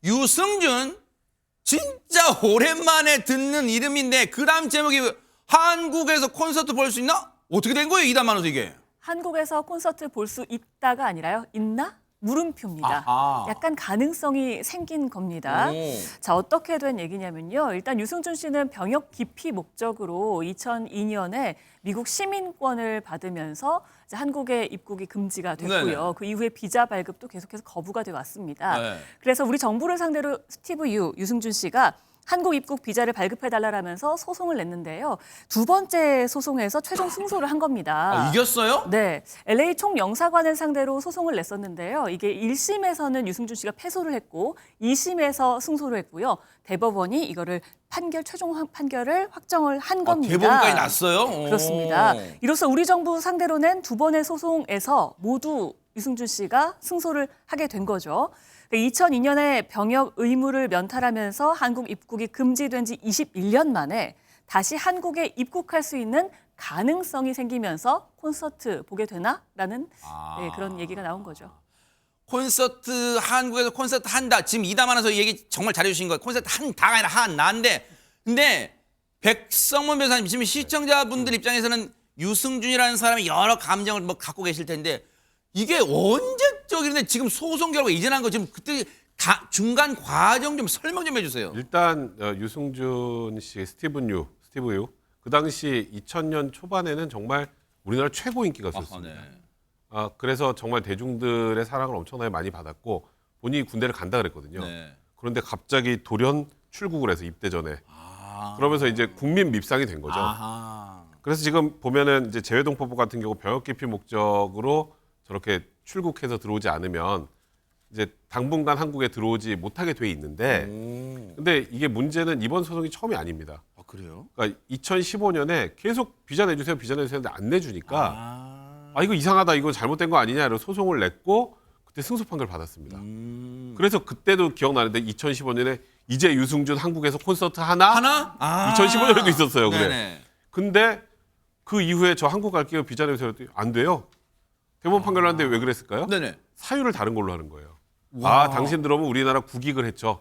유승준? 진짜 오랜만에 듣는 이름인데 그 다음 제목이 한국에서 콘서트 볼 수 있나? 어떻게 된 거예요, 이담하면서 이게? 한국에서 콘서트 볼 수 있다가 아니라요. 있나? 물음표입니다. 아하. 약간 가능성이 생긴 겁니다. 오. 자, 어떻게 된 얘기냐면요. 일단 유승준 씨는 병역 기피 목적으로 2002년에 미국 시민권을 받으면서 이제 한국에 입국이 금지가 됐고요. 네네. 그 이후에 비자 발급도 계속해서 거부가 돼 왔습니다. 네. 그래서 우리 정부를 상대로 스티브 유승준 씨가 한국 입국 비자를 발급해달라면서 소송을 냈는데요. 두 번째 소송에서 최종 승소를 한 겁니다. 이겼어요? 네, LA 총영사관을 상대로 소송을 냈었는데요. 이게 1심에서는 유승준 씨가 패소를 했고 2심에서 승소를 했고요. 대법원이 이거를 최종 판결을 확정을 한 겁니다. 대법원까지 났어요? 그렇습니다. 이로써 우리 정부 상대로 낸 두 번의 소송에서 모두 유승준 씨가 승소를 하게 된 거죠. 2002년에 병역 의무를 면탈하면서 한국 입국이 금지된 지 21년 만에 다시 한국에 입국할 수 있는 가능성이 생기면서 콘서트 보게 되나라는 그런 얘기가 나온 거죠. 콘서트 한국에서 콘서트 한다. 지금 이담하면서 얘기 정말 잘해주신 거예요. 콘서트 한다가 아니라 한나인데 근데 백성문 변호사님 지금 시청자분들 입장에서는 유승준이라는 사람이 여러 감정을 뭐 갖고 계실 텐데 이게 언제적인데 지금 소송 결과 이제 난 거 지금 그때 중간 과정 좀 설명 좀 해주세요. 일단 유승준 씨, 스티브 유 그 당시 2000년 초반에는 정말 우리나라 최고 인기 가수였습니다. 네. 그래서 정말 대중들의 사랑을 엄청나게 많이 받았고 본인이 군대를 간다 그랬거든요. 네. 그런데 갑자기 돌연 출국을 해서 입대 전에 그러면서 이제 국민 밉상이 된 거죠. 그래서 지금 보면은 이제 재외동포법 같은 경우 병역 기피 목적으로 저렇게 출국해서 들어오지 않으면 이제 당분간 한국에 들어오지 못하게 돼 있는데 근데 이게 문제는 이번 소송이 처음이 아닙니다. 그래요? 그러니까 2015년에 계속 비자 내주세요 했는데 안 내주니까 이거 이상하다, 이거 잘못된 거 아니냐 이런 소송을 냈고 그때 승소 판결 받았습니다. 그래서 그때도 기억나는데 2015년에 이제 유승준 한국에서 콘서트 하나? 2015년에도 있었어요. 그래. 네네. 근데 그 이후에 저 한국 갈게요 비자 내주세요 했더니 안 돼요. 대법원 판결을 하는데 왜 그랬을까요? 네네. 사유를 다른 걸로 하는 거예요. 당신 들어오면 우리나라 국익을 했죠.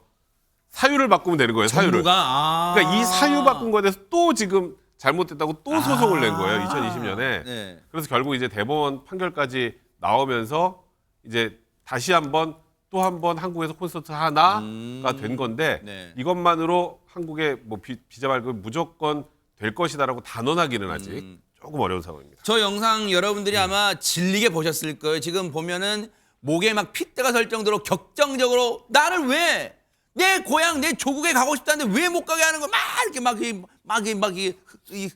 사유를 바꾸면 되는 거예요. 사유를. 그러니까 이 사유 바꾼 거에 대해서 또 지금 잘못됐다고 또 소송을 낸 거예요. 2020년에. 네. 그래서 결국 이제 대법원 판결까지 나오면서 이제 다시 한번 또 한 번 한국에서 콘서트 하나가 된 건데 네. 이것만으로 한국에 뭐 비자 발급 무조건 될 것이다라고 단언하기는 아직 조금 어려운 상황입니다. 저 영상 여러분들이 아마 질리게 보셨을 거예요. 지금 보면은 목에 막 핏대가 설 정도로 격정적으로 나를 왜 내 고향 내 조국에 가고 싶다는데 왜 못 가게 하는 거 막 이렇게 막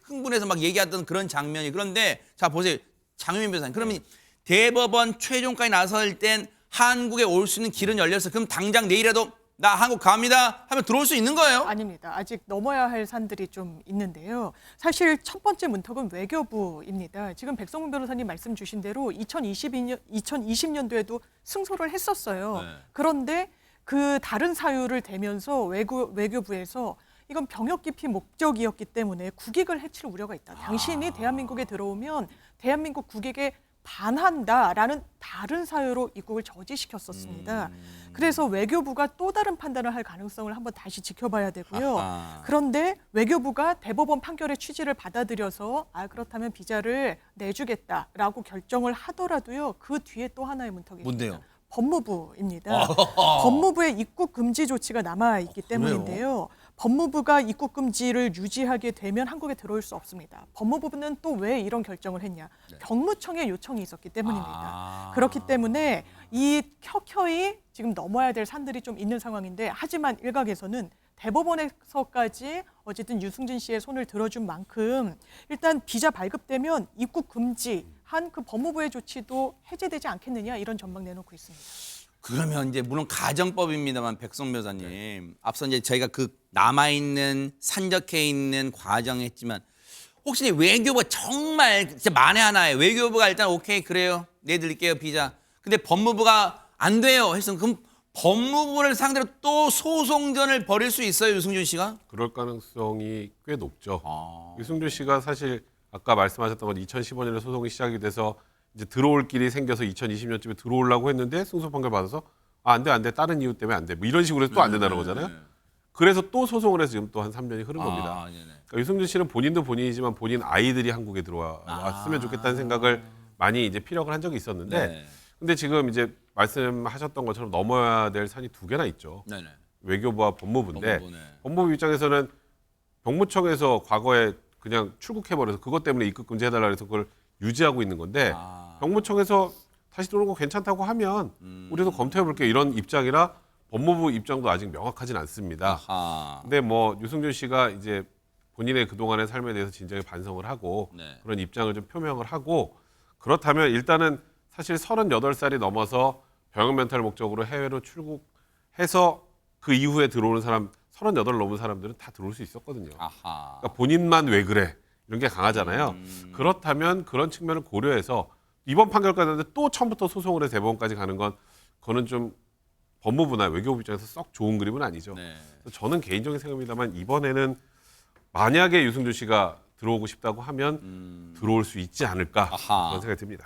흥분해서 막 얘기하던 그런 장면이. 그런데 자 보세요, 장윤민 변호사님. 그러면 대법원 최종까지 나설 땐 한국에 올 수 있는 길은 열렸어. 그럼 당장 내일이라도 나 한국 갑니다 하면 들어올 수 있는 거예요? 아닙니다. 아직 넘어야 할 산들이 좀 있는데요. 사실 첫 번째 문턱은 외교부입니다. 지금 백성문 변호사님 말씀 주신 대로 2020년도에도 승소를 했었어요. 네. 그런데 그 다른 사유를 대면서 외교부에서 이건 병역 기피 목적이었기 때문에 국익을 해칠 우려가 있다. 당신이 대한민국에 들어오면 대한민국 국익에 반한다라는 다른 사유로 입국을 저지시켰었습니다. 그래서 외교부가 또 다른 판단을 할 가능성을 한번 다시 지켜봐야 되고요. 그런데 외교부가 대법원 판결의 취지를 받아들여서 그렇다면 비자를 내주겠다라고 결정을 하더라도요. 그 뒤에 또 하나의 문턱이 있습니다. 뭔데요? 법무부입니다. 법무부의 입국 금지 조치가 남아있기 때문인데요. 법무부가 입국 금지를 유지하게 되면 한국에 들어올 수 없습니다. 법무부는 또 왜 이런 결정을 했냐. 경무청의 요청이 있었기 때문입니다. 그렇기 때문에 이 켜켜이 지금 넘어야 될 산들이 좀 있는 상황인데 하지만 일각에서는 대법원에서까지 어쨌든 유승준 씨의 손을 들어준 만큼 일단 비자 발급되면 입국 금지한 그 법무부의 조치도 해제되지 않겠느냐 이런 전망 내놓고 있습니다. 그러면 이제 물론 가정법입니다만 백성 변호사님 앞서 이제 저희가 그 남아있는 산적해 있는 과정 했지만 혹시 외교부가 정말 진짜 만에 하나에 외교부가 일단 오케이 그래요 내드릴게요 비자 근데 법무부가 안 돼요 했으면 그럼 법무부를 상대로 또 소송전을 벌일 수 있어요 유승준 씨가? 그럴 가능성이 꽤 높죠. 유승준 씨가 사실 아까 말씀하셨던 건 2015년에 소송이 시작이 돼서 이제 들어올 길이 생겨서 2020년쯤에 들어오려고 했는데 승소 판결 받아서 안 돼. 다른 이유 때문에 안 돼. 뭐 이런 식으로 해서 또 안 된다는 거잖아요. 그래서 또 소송을 해서 지금 또 한 3년이 흐른 겁니다. 네네. 그러니까 유승준 씨는 본인도 본인이지만 본인 아이들이 한국에 들어왔으면 좋겠다는 생각을 많이 이제 피력을 한 적이 있었는데 네. 근데 지금 이제 말씀하셨던 것처럼 넘어야 될 산이 두 개나 있죠. 네네. 외교부와 법무부인데 법무부네. 법무부 입장에서는 병무청에서 과거에 그냥 출국해버려서 그것 때문에 입국 금지해달라 해서 그걸 유지하고 있는 건데 병무청에서 다시 들어오는 거 괜찮다고 하면 우리도 검토해볼게요. 이런 입장이라 법무부 입장도 아직 명확하진 않습니다. 아하. 근데 뭐 유승준 씨가 이제 본인의 그동안의 삶에 대해서 진작에 반성을 하고 네. 그런 입장을 좀 표명을 하고 그렇다면 일단은 사실 38살이 넘어서 병역 멘탈 목적으로 해외로 출국해서 그 이후에 들어오는 사람 38 넘은 사람들은 다 들어올 수 있었거든요. 아하. 그러니까 본인만 왜 그래 이런 게 강하잖아요. 그렇다면 그런 측면을 고려해서 이번 판결까지 하는데 또 처음부터 소송을 해서 대법원까지 가는 건 그거는 좀 법무부나 외교부 입장에서 썩 좋은 그림은 아니죠. 네. 그래서 저는 개인적인 생각입니다만 이번에는 만약에 유승준 씨가 들어오고 싶다고 하면 들어올 수 있지 않을까 아하. 그런 생각이 듭니다.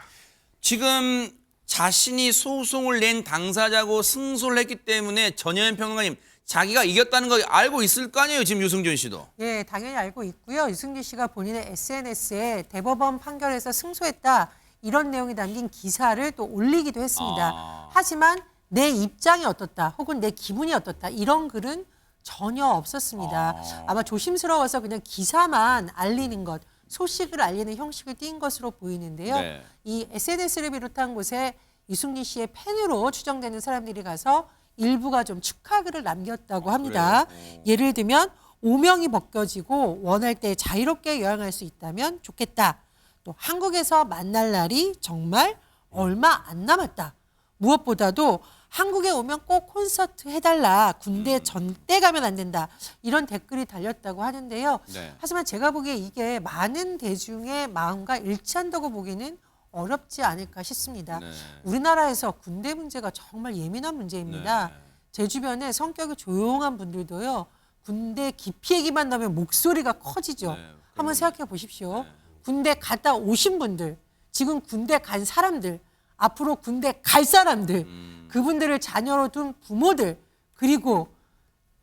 지금 자신이 소송을 낸 당사자고 승소를 했기 때문에 전혜연 평론가님 자기가 이겼다는 거 알고 있을 거 아니에요, 지금 유승준 씨도. 예, 당연히 알고 있고요. 유승준 씨가 본인의 SNS에 대법원 판결에서 승소했다 이런 내용이 담긴 기사를 또 올리기도 했습니다. 하지만 내 입장이 어떻다 혹은 내 기분이 어떻다 이런 글은 전혀 없었습니다. 아마 조심스러워서 그냥 기사만 알리는 것, 소식을 알리는 형식을 띈 것으로 보이는데요. 네. 이 SNS를 비롯한 곳에 유승준 씨의 팬으로 추정되는 사람들이 가서 일부가 좀 축하글을 남겼다고 합니다. 예를 들면 오명이 벗겨지고 원할 때 자유롭게 여행할 수 있다면 좋겠다. 또 한국에서 만날 날이 정말 얼마 안 남았다. 무엇보다도 한국에 오면 꼭 콘서트 해달라. 군대 전대 가면 안 된다. 이런 댓글이 달렸다고 하는데요. 네. 하지만 제가 보기에 이게 많은 대중의 마음과 일치한다고 보기는 어렵지 않을까 싶습니다. 네. 우리나라에서 군대 문제가 정말 예민한 문제입니다. 네. 제 주변에 성격이 조용한 분들도요. 군대 기피 얘기만 나면 목소리가 커지죠. 네, 한번 생각해 보십시오. 군대 갔다 오신 분들, 지금 군대 간 사람들, 앞으로 군대 갈 사람들, 그분들을 자녀로 둔 부모들, 그리고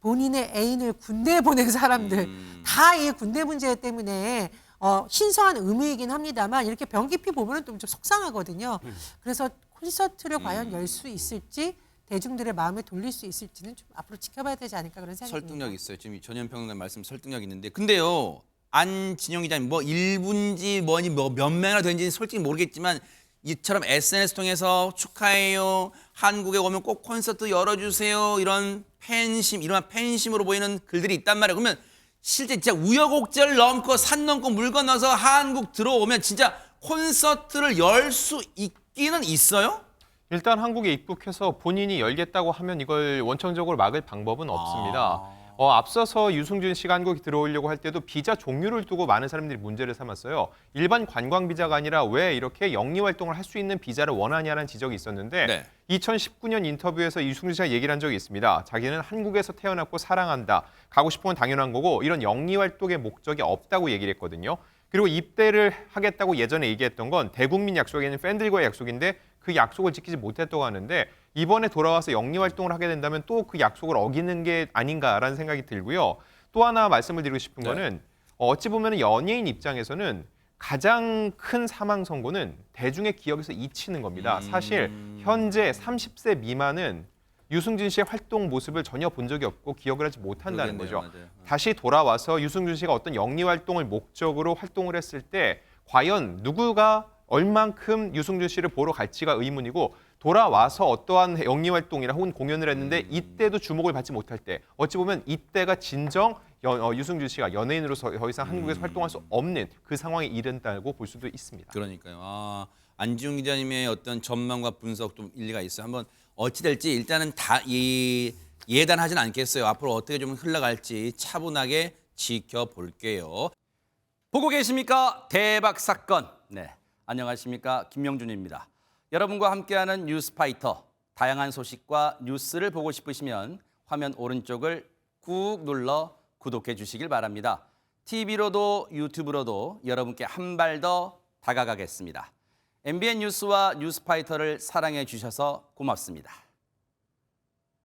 본인의 애인을 군대에 보낸 사람들, 다 이 군대 문제 때문에 신성한 의미이긴 합니다만 이렇게 병 깊이 보면 좀 속상하거든요. 그래서 콘서트를 과연 열 수 있을지 대중들의 마음을 돌릴 수 있을지는 좀 앞으로 지켜봐야 되지 않을까 그런 생각이 듭니다. 설득력 있어요. 지금 전혜연 평론가님 말씀 설득력 있는데. 근데요. 안진영 기자님 뭐 일부인지 뭐니 뭐 몇 명이나 된지는 솔직히 모르겠지만 이처럼 SNS 통해서 축하해요. 한국에 오면 꼭 콘서트 열어주세요. 이런 팬심, 이런 팬심으로 보이는 글들이 있단 말이에요. 그러면 실제 진짜 우여곡절을 넘고 산 넘고 물 건너서 한국 들어오면 진짜 콘서트를 열 수 있기는 있어요? 일단 한국에 입국해서 본인이 열겠다고 하면 이걸 원천적으로 막을 방법은 없습니다. 앞서서 유승준 씨가 한국에 들어오려고 할 때도 비자 종류를 두고 많은 사람들이 문제를 삼았어요. 일반 관광 비자가 아니라 왜 이렇게 영리 활동을 할 수 있는 비자를 원하냐는 지적이 있었는데 네. 2019년 인터뷰에서 유승준 씨가 얘기를 한 적이 있습니다. 자기는 한국에서 태어났고 사랑한다. 가고 싶은 건 당연한 거고 이런 영리 활동의 목적이 없다고 얘기를 했거든요. 그리고 입대를 하겠다고 예전에 얘기했던 건 대국민 약속에는 팬들과의 약속인데 그 약속을 지키지 못했다고 하는데 이번에 돌아와서 영리 활동을 하게 된다면 또 그 약속을 어기는 게 아닌가라는 생각이 들고요. 또 하나 말씀을 드리고 싶은 거는 어찌 보면 연예인 입장에서는 가장 큰 사망 선고는 대중의 기억에서 잊히는 겁니다. 사실 현재 30세 미만은 유승준 씨의 활동 모습을 전혀 본 적이 없고 기억을 하지 못한다는 그러겠네요. 거죠. 맞아요. 다시 돌아와서 유승준 씨가 어떤 영리 활동을 목적으로 활동을 했을 때 과연 누구가 얼만큼 유승준 씨를 보러 갈지가 의문이고 돌아와서 어떠한 영리 활동이나 혹은 공연을 했는데 이때도 주목을 받지 못할 때 어찌 보면 이때가 진정 유승준 씨가 연예인으로서 더 이상 한국에서 활동할 수 없는 그 상황에 이른다고 볼 수도 있습니다. 그러니까요. 안지용 기자님의 어떤 전망과 분석 좀 일리가 있어요. 한번 어찌 될지 일단은 다 예단하진 않겠어요. 앞으로 어떻게 좀 흘러갈지 차분하게 지켜볼게요. 보고 계십니까? 대박 사건. 네, 안녕하십니까? 김명준입니다. 여러분과 함께하는 뉴스파이터. 다양한 소식과 뉴스를 보고 싶으시면 화면 오른쪽을 꾹 눌러 구독해 주시길 바랍니다. TV로도 유튜브로도 여러분께 한 발 더 다가가겠습니다. MBN 뉴스와 뉴스파이터를 사랑해 주셔서 고맙습니다.